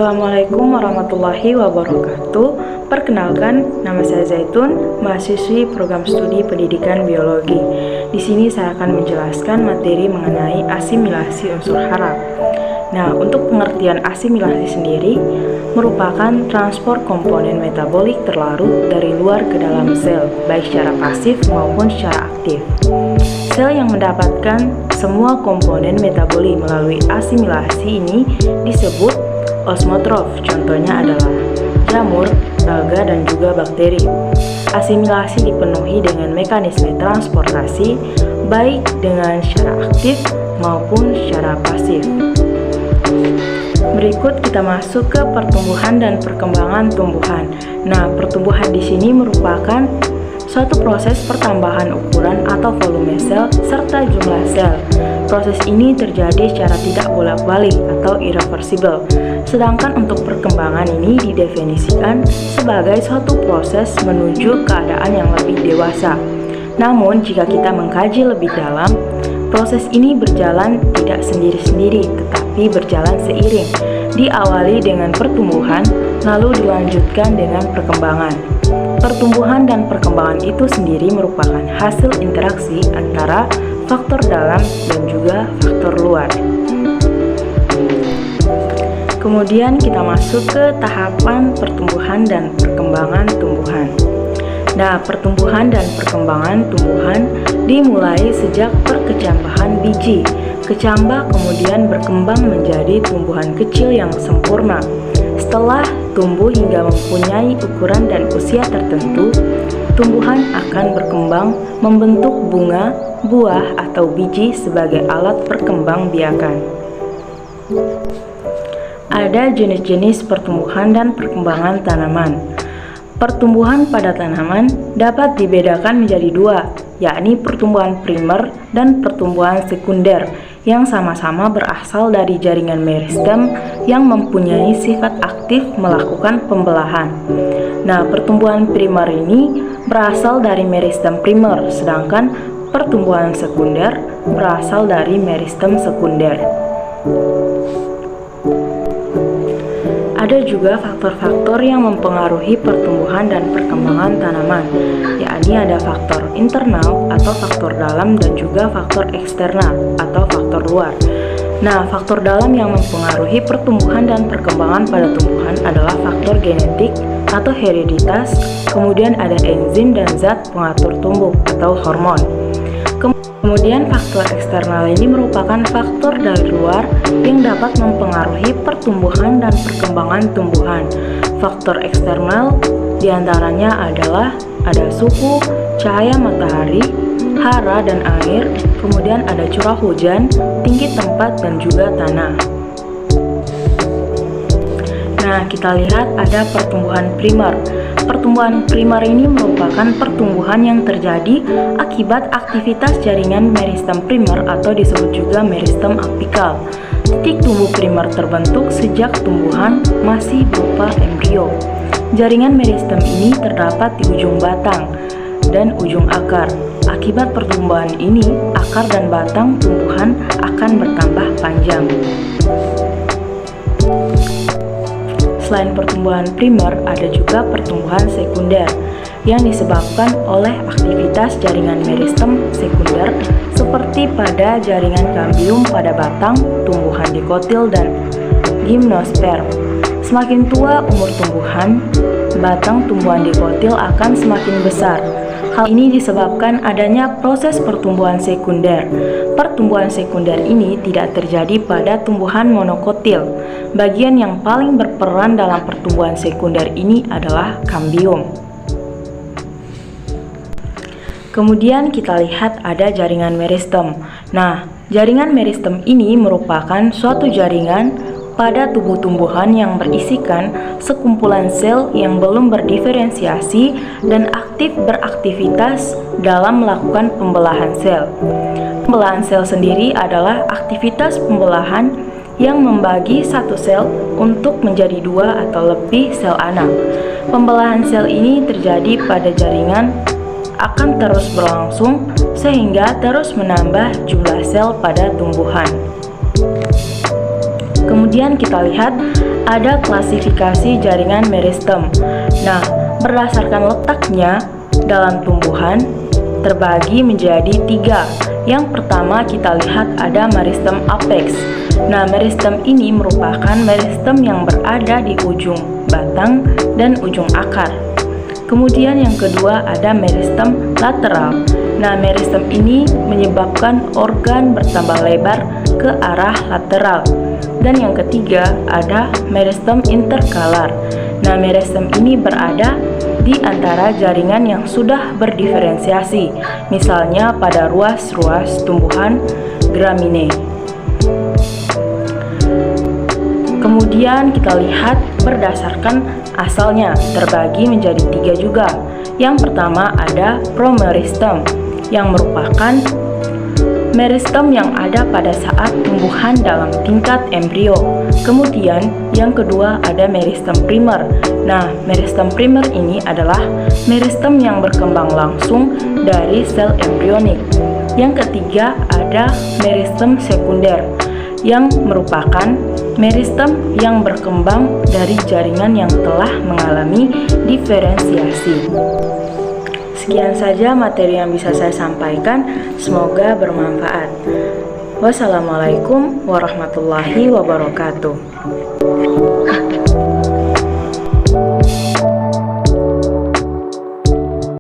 Assalamualaikum warahmatullahi wabarakatuh. Perkenalkan, nama saya Zaitun, mahasiswi program studi pendidikan biologi. Di sini saya akan menjelaskan materi mengenai asimilasi unsur hara. Nah, untuk pengertian asimilasi sendiri merupakan transport komponen metabolik terlarut dari luar ke dalam sel, baik secara pasif maupun secara aktif. Sel yang mendapatkan semua komponen metabolik melalui asimilasi ini disebut osmotrof. Contohnya adalah jamur, alga, dan juga bakteri. Asimilasi dipenuhi dengan mekanisme transportasi baik dengan secara aktif maupun secara pasif. Berikut kita masuk ke pertumbuhan dan perkembangan tumbuhan. Nah, pertumbuhan di sini merupakan suatu proses pertambahan ukuran atau volume sel serta jumlah sel. Proses ini terjadi secara tidak bolak-balik atau irreversible. Sedangkan untuk perkembangan ini didefinisikan sebagai suatu proses menuju keadaan yang lebih dewasa. Namun, jika kita mengkaji lebih dalam, proses ini berjalan tidak sendiri-sendiri, tetapi berjalan seiring. Diawali dengan pertumbuhan, lalu dilanjutkan dengan perkembangan. Pertumbuhan dan perkembangan itu sendiri merupakan hasil interaksi antara faktor dalam dan juga faktor luar. Kemudian kita masuk ke tahapan pertumbuhan dan perkembangan tumbuhan. Nah, pertumbuhan dan perkembangan tumbuhan dimulai sejak perkecambahan biji. Kecambah kemudian berkembang menjadi tumbuhan kecil yang sempurna. Setelah tumbuh hingga mempunyai ukuran dan usia tertentu, tumbuhan akan berkembang membentuk bunga, buah, atau biji sebagai alat perkembangbiakan. Ada jenis-jenis pertumbuhan dan perkembangan tanaman. Pertumbuhan pada tanaman dapat dibedakan menjadi dua, yakni pertumbuhan primer dan pertumbuhan sekunder, yang sama-sama berasal dari jaringan meristem yang mempunyai sifat aktif melakukan pembelahan. Nah, pertumbuhan primer ini berasal dari meristem primer, sedangkan pertumbuhan sekunder berasal dari meristem sekunder. Ada juga faktor-faktor yang mempengaruhi pertumbuhan dan perkembangan tanaman, yakni ada faktor internal atau faktor dalam dan juga faktor eksternal atau faktor luar. Nah, faktor dalam yang mempengaruhi pertumbuhan dan perkembangan pada tumbuhan adalah faktor genetik atau hereditas, kemudian ada enzim dan zat pengatur tumbuh atau hormon. Kemudian faktor eksternal ini merupakan faktor dari luar yang dapat mempengaruhi pertumbuhan dan perkembangan tumbuhan. Faktor eksternal diantaranya adalah ada suhu, cahaya matahari, hara dan air, kemudian ada curah hujan, tinggi tempat, dan juga tanah. Nah, kita lihat ada pertumbuhan primer. Pertumbuhan primer ini merupakan pertumbuhan yang terjadi akibat aktivitas jaringan meristem primer atau disebut juga meristem apikal. Titik tumbuh primer terbentuk sejak tumbuhan masih berupa embrio. Jaringan meristem ini terdapat di ujung batang dan ujung akar. Akibat pertumbuhan ini, akar dan batang tumbuhan akan bertambah panjang. Selain pertumbuhan primer, ada juga pertumbuhan sekunder yang disebabkan oleh aktivitas jaringan meristem sekunder seperti pada jaringan kambium pada batang, tumbuhan dikotil, dan gimnosperm. Semakin tua umur tumbuhan, batang tumbuhan dikotil akan semakin besar. Hal ini disebabkan adanya proses pertumbuhan sekunder. Pertumbuhan sekunder ini tidak terjadi pada tumbuhan monokotil. Bagian yang paling berperan dalam pertumbuhan sekunder ini adalah kambium. Kemudian kita lihat ada jaringan meristem. Nah, jaringan meristem ini merupakan suatu jaringan pada tubuh tumbuhan yang berisikan sekumpulan sel yang belum berdiferensiasi dan aktif beraktivitas dalam melakukan pembelahan sel. Pembelahan sel sendiri adalah aktivitas pembelahan yang membagi satu sel untuk menjadi dua atau lebih sel anak. Pembelahan sel ini terjadi pada jaringan akan terus berlangsung sehingga terus menambah jumlah sel pada tumbuhan. Kemudian kita lihat ada klasifikasi jaringan meristem. Nah, berdasarkan letaknya dalam tumbuhan terbagi menjadi 3. Yang pertama kita lihat ada meristem apex. Nah, meristem ini merupakan meristem yang berada di ujung batang dan ujung akar. Kemudian yang kedua ada meristem lateral. Nah, meristem ini menyebabkan organ bertambah lebar ke arah lateral. Dan yang ketiga ada meristem interkalar. Nah, meristem ini berada di antara jaringan yang sudah berdiferensiasi, misalnya pada ruas-ruas tumbuhan gramine. Kemudian kita lihat berdasarkan asalnya terbagi menjadi 3 juga. Yang pertama ada promeristem yang merupakan meristem yang ada pada saat tumbuhan dalam tingkat embrio. Kemudian yang kedua ada meristem primer. Nah, meristem primer ini adalah meristem yang berkembang langsung dari sel embrionik. Yang ketiga ada meristem sekunder yang merupakan meristem yang berkembang dari jaringan yang telah mengalami diferensiasi. Sekian saja materi yang bisa saya sampaikan, semoga bermanfaat. Wassalamualaikum warahmatullahi wabarakatuh.